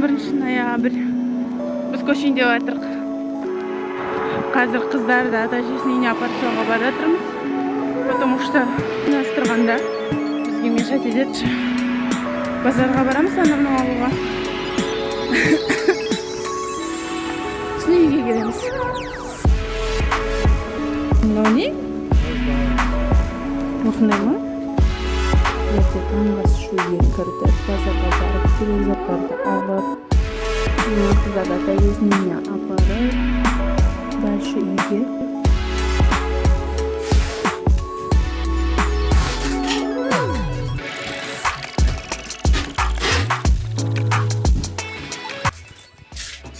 11 ноябрь. Біз көшейін деп жатырық. Қазір қыздарды ата-әжесінің үйіне апарып соға барып жатырмыз. Потому что настырғанда бізге мешать етеді. Базарға барамыз, анамның алуға. Сосын үйге келеміз. Мынау не? Осындай ма? Ерте таңғы шу үйге кірді. Базарға барып, телевизорды алып, қыздарды ата-әжесінің үйіне апарып, дальше үйге.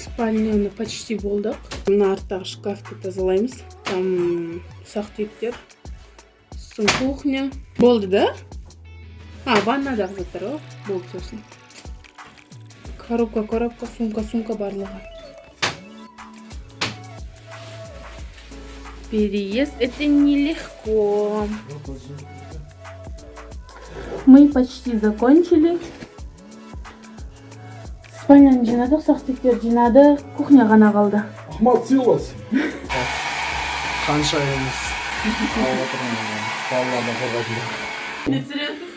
Спальняны почти болдық. Мына арттағы шкафты тазалаймыз. Там ұсақ-түйектер. Сосын кухня. Болды, да? Ваннадағы заттар ғой. Болды сосын. Коробка, сумка барлығы. Переезд — это нелегко. Мы почти закончили. Спальняны жинадық, ұсақ-түйектер жинадық. Кухня ғана қалды. Ахмат сыйлас. Қанша емес. Балаларда қорғайтын. Не түсіресіз?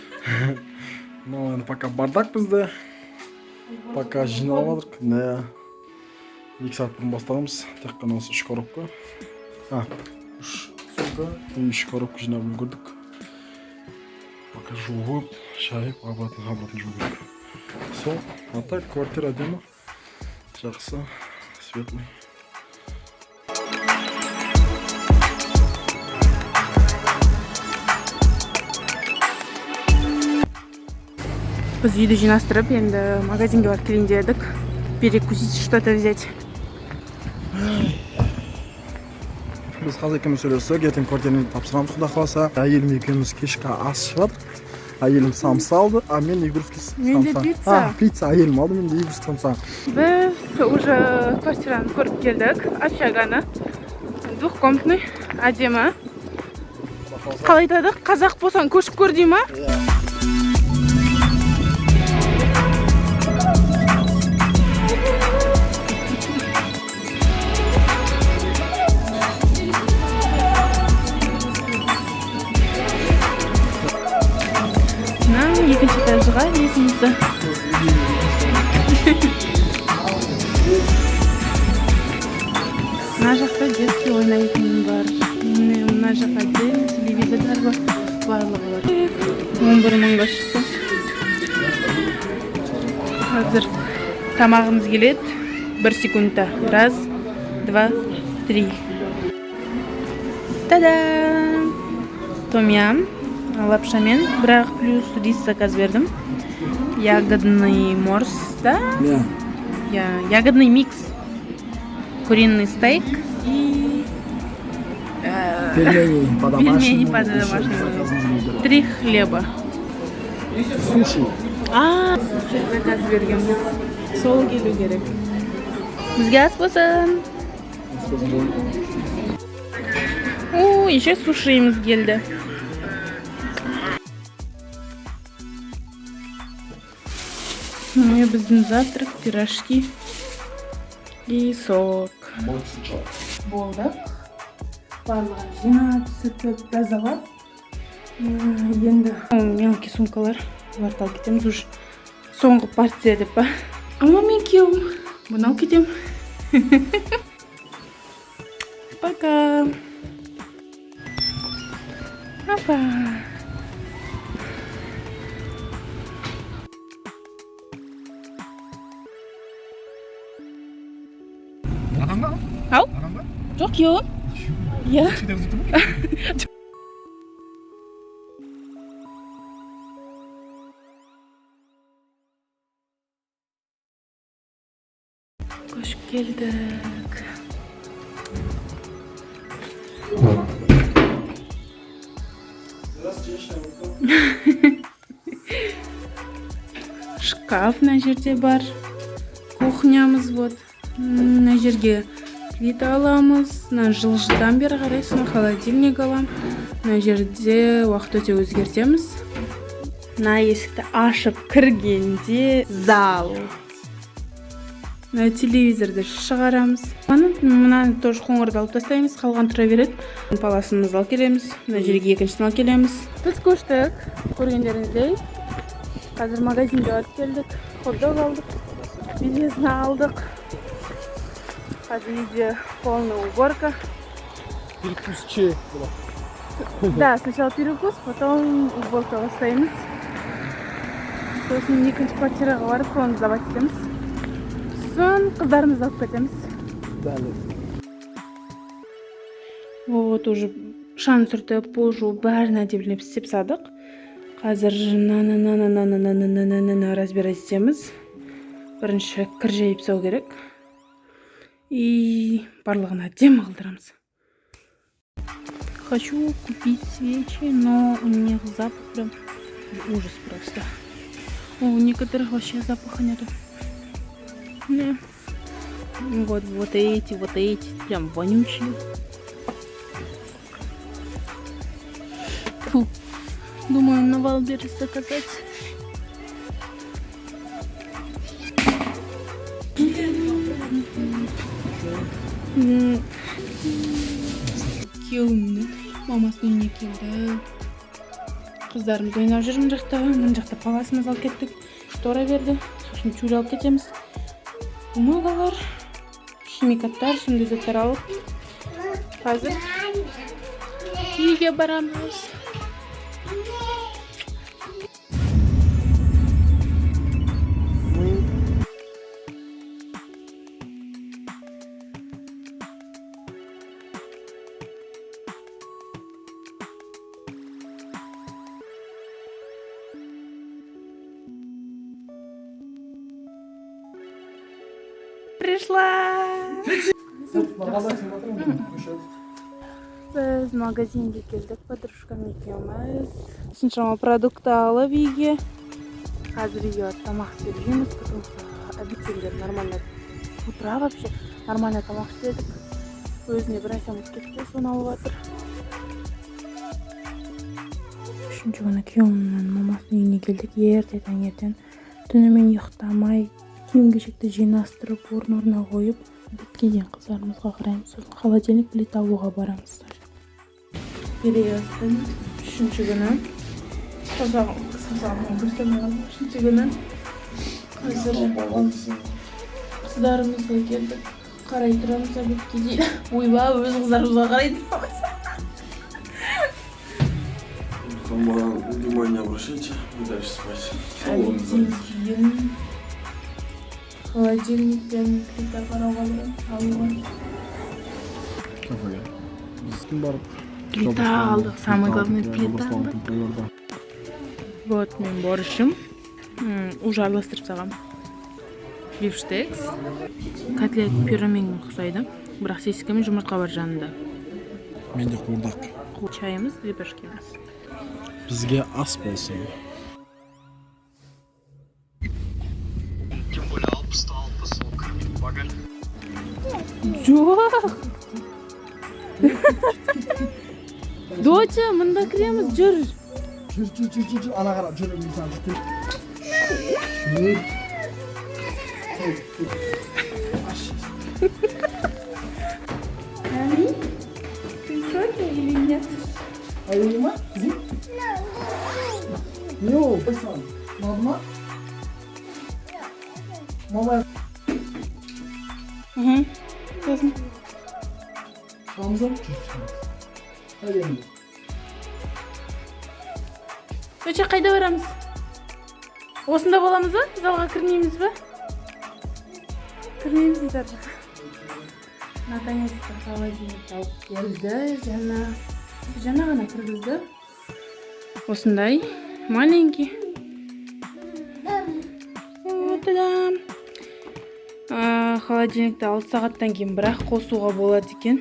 Ну, пока бардак бізде. Пока жиналып жатырық. Не. 2 сағат бұрын бастағанбыз. Тек қана осы 3 коробка. 3 сумка и 3 коробка жинап үлгердік. Пока жуып, шайып, обратно жуып керек. Все, а так квартира әдемі. Жақсы, светлый. Біз үйді жинастырып, енді магазинге барып келейін дедік. Перекусить, что-то взять. Біз қазір екеуміз сөйлесіп, ертең квартираны тапсырамыз, құда қаласа. Әйелім екеуміз кешкі ас ішіп жатыр. Әйелім самса алды, а мен игрушки самса. Менде пицца. Пицца әйелім алды, менде игрушки самса. Біз уже квартираны көріп келдік. Общаганы. Двухкомнатный, әдемі. Қалай айтадық? Қазақ болсаң көшіп көр дей ма? Екінші этажға есімізді. Мына жақта детский ойнайтын бар. Мына жақта телевизорлар бар. Барлығы бар. 11 мыңға шықты. Қазір тамағымыз келеді. 1 секундта. 1, 2, 3. Та-дам! Том-ям. Лапшамен, бірақ плюс рис заказ бердім. Ягодный морс, да? Ягодный микс. Куриный стейк и... Пельмени по-домашнему. 3 хлеба. Суши. Суши заказ бергенбіз. Сол келу керек. Бізге ас болсын. Еще сушиіміз келді. Біздің завтрак, пирожки и сок. Болдық. Барлығы жинап, сүтіп, тазалап. Енді мелкий сумкалар артал кетеміз. Уж соңғы партия деп па. Ама мен күйеуім. Бұнау кетем. Пока. Апа. Ау? Жоқ, күйеуім. Я. Көшіп келдік. Шкаф на жерде бар. Кухнямыз вот. На жерге плита аламыз. На жылжыдан бері қарайсың, холодильник алам. На жерде уақыт өте өзгертеміз. На есікті ашып кіргенде зал. телевизорды шығарамыз. Мынаны тоже қоңырды алып тастаймыз, қалған тұра береді. Паласымызды алып келеміз, мына жерге екіншісін алып келеміз. Біз көштік, көргендеріңіздей. Қазір магазинге барып келдік, хот-дог алдық, белезін алдық. Қазір үйде полная уборка. Перекус че? Да, сначала перекус, потом уборка бастаймыз. Сосын екінші квартираға барып, соны сдавать етеміз. Сосын қыздарымызды алып кетеміз. Вот уже шаң сүртіп, пол жуып, бәрін әдемілеп істеп садық. Қазір разбирать етеміз. Бірінші кір жайып сау керек. И барлығын әдемі қылдырамыз. Хочу купить свечи, но у них запах прям ужас просто. У некоторых вообще запаха нету. Не. Вот эти прям вонючие. Фу. Думаю, на Валберес заказать. Күйеуімнің мамасының үйіне келді. Қыздарымыз ойнап жүр мына жақта. Мына жақта паласымыз алып кеттік. Штора берді. Сосын тюль алып кетеміз. Бумагалар, химикаттар, сондай заттар алып. Қазір үйге барамыз. Пришла! Біз магазинге келдік, подружкам екеуміз. Сыншама продукты алып үйге. Қазір үйге тамақ істеп жейміз, потому что обедтегілер нормально. С утра вообще нормально тамақ істедік. Өзіне бір айтамыз кетті, соны алып жатыр. Үшінші күні күйеуімнің мамасының үйіне келдік. Ертең түнімен ұйықтамай, киім-кешекті жинастырып, орын-орнына қойып, кейден қыздарымызға қараймыз. Сосын холодильник плита алуға барамыз. Переездің үшінші күні. Сазағымын көрсетемін. Үшінші күні. Қазір қыздарымызға келдік. Қарай тұрамыз обедке дейді. Ойба, өз қыздарымызға қарайды. Внимание обращайте, вы дальше спать. Обедтен кейін холодильниктен плита қарауға алуға. Кафеге. Біздің барып. Плита алдық, самый главный плита алдық. Вот мен борышым. Уже араластырып саған. Бифштекс. Котлет пюремен ұқсайды. Бірақ сесікі мен жұмыртқа бар жанында. Менде қуырдақ. Чайымыз, лепешкеміз. Бізге ас болсын. Тем более алпыстал посылка. Багаж. Жоқ! Доча, мында кіреміз, жүр! Жүр, ана қара, жүр, жүр. Ами, ты против или нет? Ayılma, kızım. Yok, sen. Mama. Mama. Сосын. Hamza. Hadi енді. Доча, қайда барамыз? Осында боламыз ба? Залға кірмейміз ба? Кірмейміз дейді. Наконец-то холодильник алып келді. Жаңа ғана кіргізді. Осындай маленький. Вот-да. Холодильникті 6 сағаттан кейін бірақ қосуға болады екен.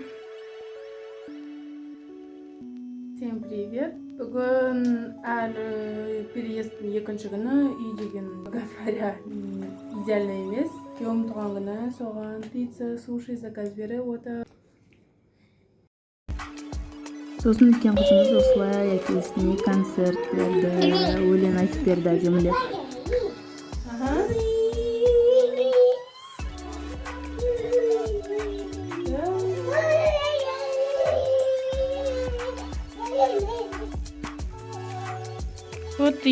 Всем привет. Бүгін әлі переездің екінші күні. Үй деген, говоря, идеально емес. Күйеуім туған күні, соған пицца, суши заказ беріп отыр. Сосын үлкен қызымыз осылай әкесіне концерт берді, өлең айтып берді әдемілеп.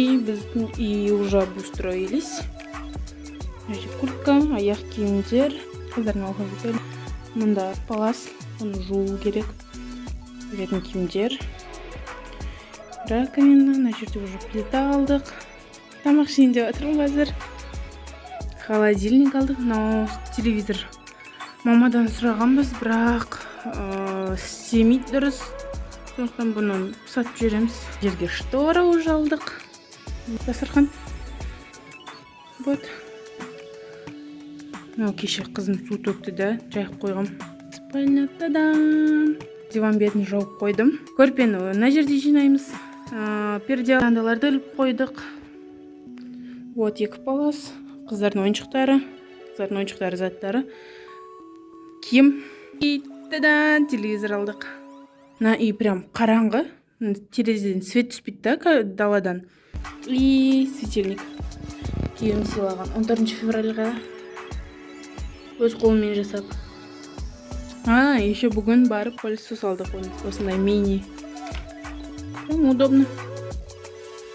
И уже обустроились. Куртка, аяқ киімдер, қыздардың алған мында палас, оны жуу керек. Беретін киімдер. Раковина, мына жерде уже плита алдық. Тамақ ішейін деп отырмын қазір. Холодильник алдық, мынау телевизор. Мамадан сұрағанбыз, бірақ істемейді дұрыс. Сондықтан бұны сатып жібереміз. Жерге штора уже алдық. Дастархан. Вот. Мынау кеше қызым су төкті да, жайып қойғам. Спальня, тадам! Диван бетін жауып қойдым. Көрпені мына жерде жинаймыз. Перде андаларды іліп қойдық. Вот екі палас. Қыздардың ойыншықтары, заттары. Киім. И тадан, телевизор алдық. И прям қараңғы. Терезеден свет түспейді да, даладан. И светильник. Киім сыйлаған 14 февральға. Өз қолымен жасап. Еще бүгін барып пылесос алдық. Осындай мини. Удобно.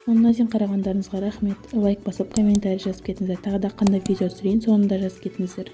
Оннан қарағандарыңызға рахмет. Лайк басып, комментарий жазып кетіңіздер. Тағы да қандай видео түсірейін, соны да жазып кетіңіздер.